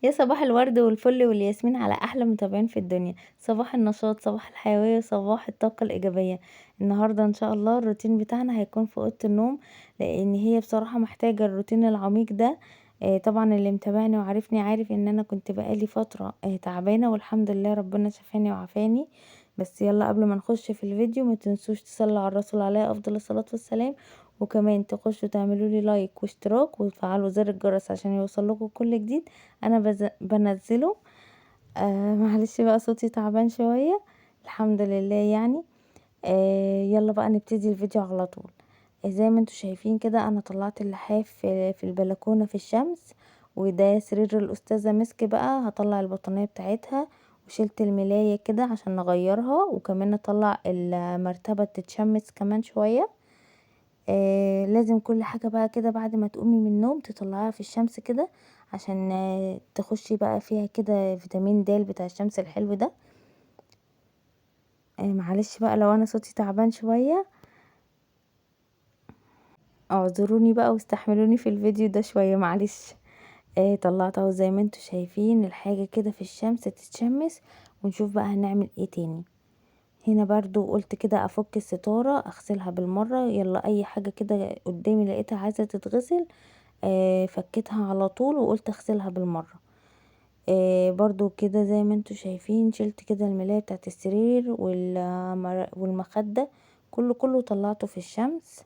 يا صباح الورد والفل والياسمين على احلى متابعين في الدنيا. صباح النشاط، صباح الحيوية، صباح الطاقة الايجابية. النهاردة ان شاء الله الروتين بتاعنا هيكون في اوضة النوم، لان هي بصراحة محتاجة الروتين العميق ده. طبعا اللي متابعني وعارفني عارف ان انا كنت بقالي فترة تعبانة، والحمد لله ربنا شفاني وعافاني. بس يلا قبل ما نخش في الفيديو ما تنسوش تصلوا على الرسول عليه افضل الصلاة والسلام، وكمان تخشوا تعملوا لي لايك واشتراك وتفعلوا زر الجرس عشان يوصل لكم كل جديد انا بنزله. معلش بقى صوتي تعبان شوية، الحمد لله يعني. يلا بقى نبتدي الفيديو على طول. زي ما انتوا شايفين كده انا طلعت اللحاف في البلكونة في الشمس، وده سرير الاستاذة مسك. بقى هطلع البطانية بتاعتها، وشلت الملاية كده عشان نغيرها، وكمان نطلع المرتبة تتشمس كمان شوية. لازم كل حاجة بقى كده بعد ما تقومي من النوم تطلعيها في الشمس كده، عشان تخشي بقى فيها كده فيتامين د بتاع الشمس الحلو ده. معلش بقى لو انا صوتي تعبان شوية، اعذروني بقى واستحملوني في الفيديو ده شوية معلش. طلعت اهو زي ما انتوا شايفين الحاجة كده في الشمس تتشمس، ونشوف بقى هنعمل ايه تاني. هنا برضو قلت كده افك الستارة اغسلها بالمرة، يلا اي حاجة كده قدامي لقيتها عايزة تتغسل فكيتها على طول وقلت اغسلها بالمرة. برضو كده زي ما انتوا شايفين شلت كده الملاية بتاعت السرير والمخدة، كله طلعته في الشمس.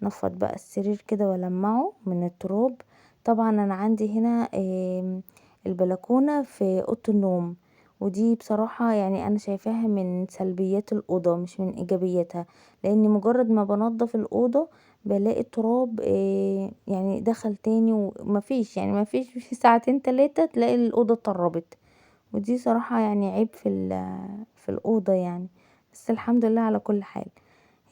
نفض بقى السرير كده ولمعه من التراب. طبعا انا عندي هنا البلكونة في اوضة النوم، ودي بصراحة يعني انا شايفاها من سلبيات الأوضة مش من ايجابياتها، لان مجرد ما بنضف الأوضة بلاقي التراب يعني دخل تاني، ومفيش يعني مفيش في ساعتين تلاتة تلاقي الأوضة اتطربت. ودي صراحة يعني عيب في الأوضة يعني. بس الحمد لله على كل حال.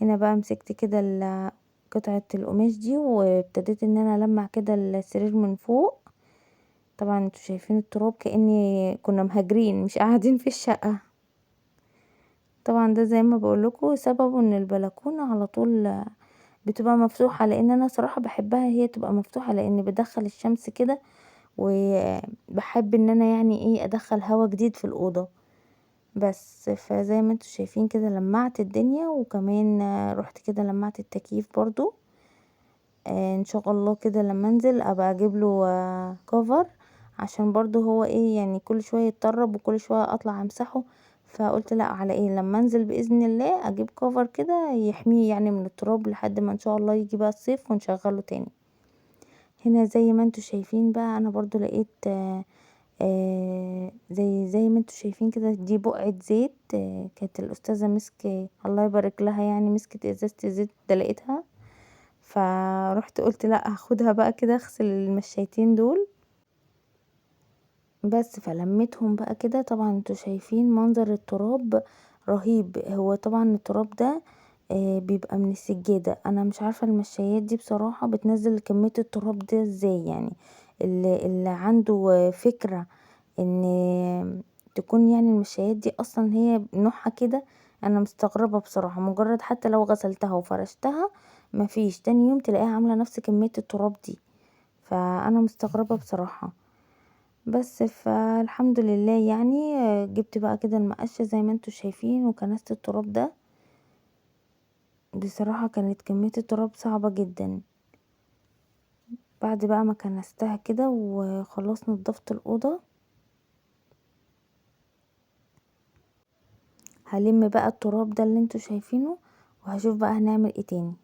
هنا بقى مسكت كده قطعة القماش دي، وابتديت ان انا المع كده السرير من فوق. طبعا انتوا شايفين التراب كأني كنا مهاجرين مش قاعدين في الشقة. طبعا ده زي ما بقولكوا سببه ان البلكونة على طول بتبقى مفتوحة، لان انا صراحة بحبها هي تبقى مفتوحة لان بدخل الشمس كده، وبحب ان انا يعني ايه ادخل هوا جديد في الأوضة. بس فزي ما انتوا شايفين كده لمعت الدنيا، وكمان رحت كده لمعت التكييف برضو. ان شاء الله كده لما انزل ابقى اجيب له كفر، عشان برضو هو ايه يعني كل شويه يتطرب وكل شويه اطلع امسحه. فقلت لا على ايه لما انزل باذن الله اجيب كفر كده يحميه يعني من التراب لحد ما ان شاء الله يجي بقى الصيف ونشغله تاني. هنا زي ما انتوا شايفين بقى انا برضو لقيت زي ما انتوا شايفين كده دي بقعة زيت. كانت الاستاذة مسك الله يبارك لها يعني مسكت ازازة الزيت ده لقيتها، فرحت قلت لا هاخدها بقى كده اغسل المشايتين دول. بس فلميتهم بقى كده. طبعا انتوا شايفين منظر التراب رهيب. هو طبعا التراب ده بيبقى من السجادة. انا مش عارفة المشايات دي بصراحة بتنزل كمية التراب ده ازاي يعني. اللي عنده فكرة ان تكون يعني المشايات دي اصلا هي نوعها كده، انا مستغربة بصراحة. مجرد حتى لو غسلتها وفرشتها مفيش تاني يوم تلاقيها عاملة نفس كمية التراب دي، فانا مستغربة بصراحة. بس فالحمد لله يعني جبت بقى كده المقشة زي ما انتوا شايفين وكنست التراب ده. بصراحة كانت كمية التراب صعبة جدا. بعد بقى ما كنستها كده وخلاص نضفت الأوضة، هلم بقى التراب ده اللي انتوا شايفينه، وهشوف بقى هنعمل ايه تاني.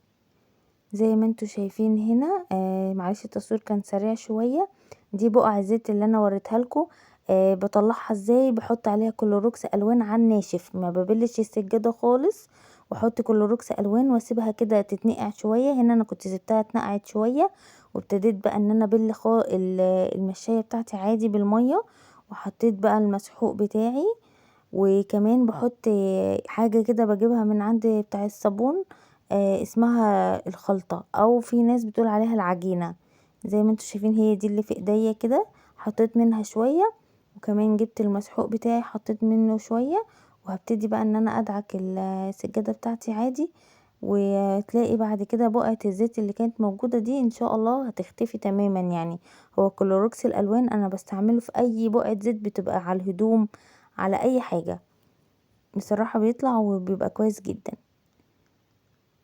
زي ما انتوا شايفين هنا معلش التصوير كان سريع شوية. دي بقع الزيت اللي انا وريتها لكم. بطلعها ازاي، بحط عليها كلوروكس الوان على الناشف، ما ببلش السجادة خالص، واحط كلوروكس الوان واسيبها كده تتنقع شوية. هنا انا كنت سبتها اتنقعت شوية، وابتديت بقى ان انا المشاية بتاعتي عادي بالمية، وحطيت بقى المسحوق بتاعي. وكمان بحط حاجة كده بجيبها من عند بتاع الصابون اسمها الخلطة، او في ناس بتقول عليها العجينة. زي ما انتوا شايفين هي دي اللي في ايديا كده، حطيت منها شوية، وكمان جبت المسحوق بتاعي حطيت منه شوية، وهبتدي بقى ان انا ادعك السجادة بتاعتي عادي. وتلاقي بعد كده بقعة الزيت اللي كانت موجودة دي ان شاء الله هتختفي تماما. يعني هو كلوروكس الالوان انا بستعمله في اي بقعة زيت بتبقى على الهدوم، على اي حاجة، بصراحة بيطلع وبيبقى كويس جدا.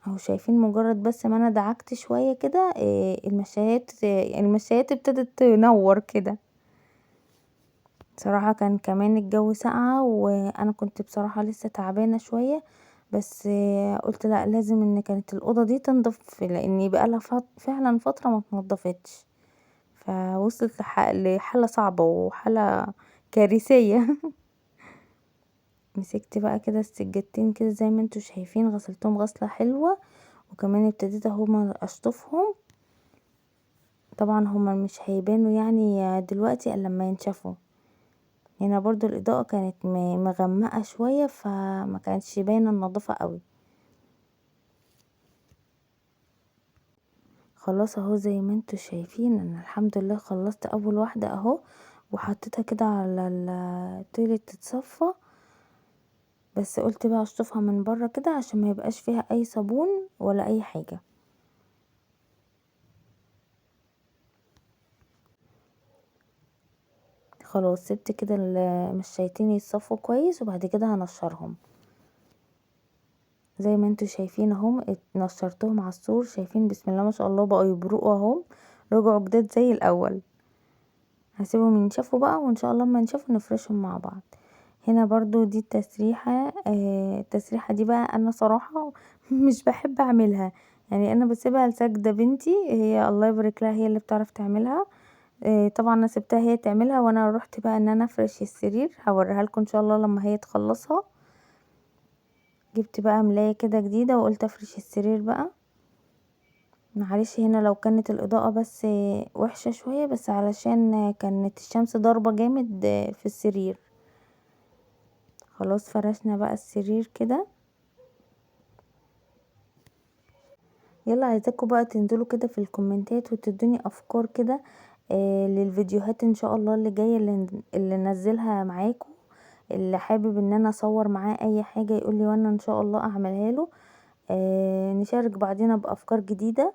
اهو شايفين مجرد بس ما انا دعكت شوية كده المشايات ابتدت تنور كده. بصراحة كان كمان الجو ساقعة وانا كنت بصراحة لسه تعبانة شوية، بس قلت لا لازم ان كانت الاوضة دي تنضف لاني بقالها فعلا فترة ما تنضفتش، فوصلت لحالة صعبة وحالة كارثية. مسكت بقى كده السجادتين كده زي ما انتوا شايفين، غسلتهم غسلة حلوة، وكمان ابتديت هما اشطفهم. طبعا هما مش هيبانوا يعني دلوقتي الا لما ينشفوا. هنا برضو الاضاءة كانت مغمقة شوية فما كانتش باينة النظافة قوي. خلاص اهو زي ما انتوا شايفين انا الحمد لله خلصت اول واحدة اهو، وحطيتها كده على التويلت تتصفى. بس قلت بقى اشطفها من بره كده عشان ما يبقاش فيها اي صابون ولا اي حاجة. خلاص سبت كده المشايتين يتصفوا كويس وبعد كده هنشرهم. زي ما انتوا شايفين اهم نشرتهم على السور، شايفين بسم الله ما شاء الله بقوا يبرقوا اهم، رجعوا جداد زي الاول. هسيبهم ينشفوا بقى وان شاء الله لما ينشفوا نفرشهم مع بعض. هنا برضو دي التسريحة، التسريحة دي بقى انا صراحة مش بحب اعملها، يعني انا بسيبها لساجدة بنتي، هي الله يبارك لها هي اللي بتعرف تعملها. طبعا انا سبتها هي تعملها وانا رحت بقى ان انا افرش السرير، هوريها لكم ان شاء الله لما هي تخلصها. جبت بقى ملاية كده جديدة وقلت افرش السرير بقى. معلش هنا لو كانت الاضاءة بس وحشة شوية، بس علشان كانت الشمس ضاربة جامد في السرير. خلاص فرشنا بقى السرير كده. يلا عايزاكم بقى تنزلوا كده في الكومنتات وتدوني افكار كده للفيديوهات ان شاء الله اللي جايه اللي ننزلها معاكم. اللي حابب ان انا اصور معاه اي حاجه يقولي وانا ان شاء الله اعملها له. نشارك بعضنا بافكار جديده.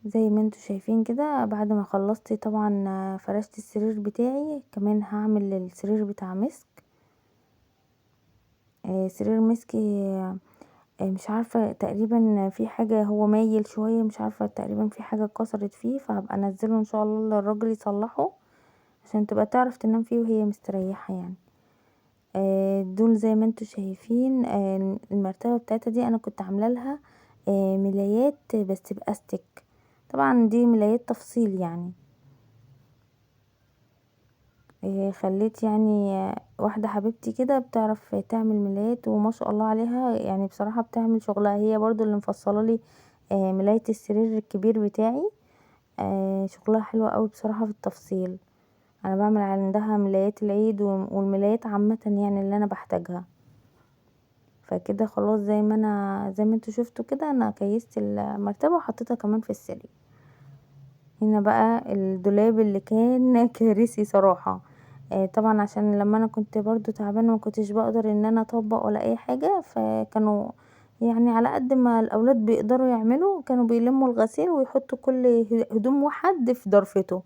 زي ما انتوا شايفين كده بعد ما خلصت طبعا فرشت السرير بتاعي، كمان هعمل السرير بتاع مسك. سرير مسكي مش عارفة تقريبا في حاجة هو مايل شوية، مش عارفة تقريبا في حاجة اتكسرت فيه، فهبقى انزله ان شاء الله للراجل يصلحه عشان تبقى تعرف تنام فيه وهي مستريحة يعني. دول زي ما انتوا شايفين المرتبة بتاعتها دي انا كنت عاملة لها ملايات بس باستك، طبعا دي ملايات تفصيل يعني. خليت يعني واحدة حبيبتي كده بتعرف تعمل ملايات وما شاء الله عليها، يعني بصراحة بتعمل شغلها، هي برضو اللي مفصله لي ملاية السرير الكبير بتاعي. شغلها حلو قوي بصراحة في التفصيل. انا بعمل عندها ملايات العيد والملايات عامة يعني اللي انا بحتاجها. فكده خلاص زي ما انتوا شفتوا كده انا كيست المرتبة وحطيتها كمان في السرير. هنا بقى الدولاب اللي كان كارثي صراحة. طبعا عشان لما انا كنت برضو تعبانه ما كنتش بقدر ان انا اطبق ولا اي حاجه، فكانوا يعني على قد ما الاولاد بيقدروا يعملوا كانوا بيلموا الغسيل ويحطوا كل هدوم واحد في ضرفته،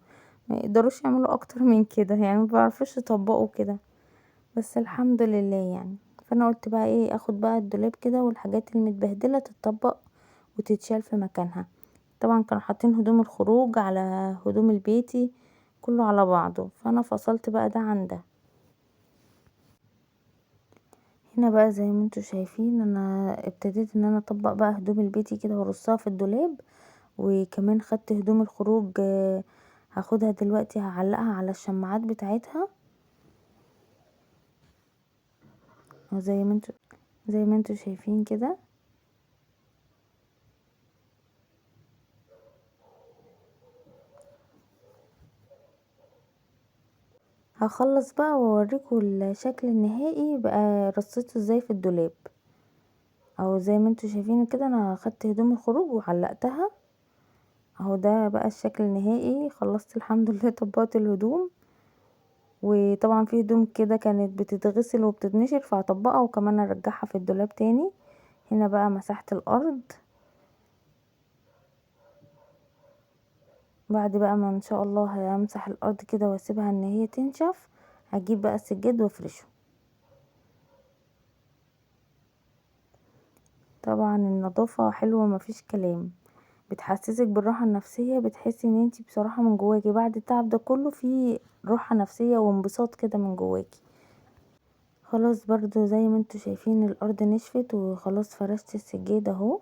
ما يقدروش يعملوا اكتر من كده، يعني ما بيعرفوش يطبقوا كده، بس الحمد لله يعني. فانا قلت بقى ايه اخد بقى الدولاب كده والحاجات المتبهدله تتطبق وتتشال في مكانها. طبعا كانوا حاطين هدوم الخروج على هدوم البيتي كله على بعضه، فانا فصلت بقى ده عن ده. هنا بقى زي ما انتوا شايفين انا ابتديت ان انا اطبق بقى هدوم البيتي كده وارصها في الدولاب، وكمان خدت هدوم الخروج هاخدها دلوقتي هعلقها على الشماعات بتاعتها. وزي ما انتوا زي ما انتوا شايفين كده. هخلص بقى واوريكم الشكل النهائي بقى رصيته ازاي في الدولاب. اهو زي ما انتوا شايفين كده انا خدت هدوم الخروج وعلقتها. اهو ده بقى الشكل النهائي، خلصت الحمد لله طبقت الهدوم. وطبعا في هدوم كده كانت بتتغسل وبتتنشر فهطبقها وكمان ارجعها في الدولاب تاني. هنا بقى مسحت الارض. بعد بقى ما ان شاء الله همسح الارض كده واسيبها ان هي تنشف، هجيب بقى السجاد وافرشه. طبعا النظافة حلوة مفيش كلام، بتحسسك بالراحة النفسية، بتحسي ان انتي بصراحة من جواكي بعد التعب ده كله في راحة نفسية وانبساط كده من جواكي. خلاص برضو زي ما انتوا شايفين الارض نشفت وخلاص فرشت السجاد اهو.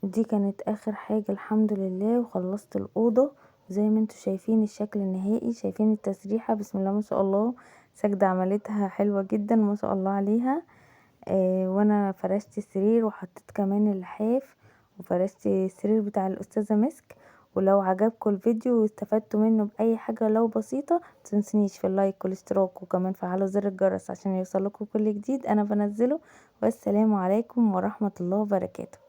دي كانت اخر حاجة الحمد لله، وخلصت الاوضة زي ما انتوا شايفين الشكل النهائي. شايفين التسريحة بسم الله ما شاء الله، ساجدة عملتها حلوة جدا ما شاء الله عليها. وانا فرشت السرير وحطيت كمان اللحاف، وفرشت السرير بتاع الاستاذة مسك. ولو عجبكم الفيديو واستفدتوا منه باي حاجة لو بسيطة، متنسونيش في اللايك والاشتراك، وكمان فعلوا زر الجرس عشان يوصلكوا كل جديد انا بنزله. والسلام عليكم ورحمة الله وبركاته.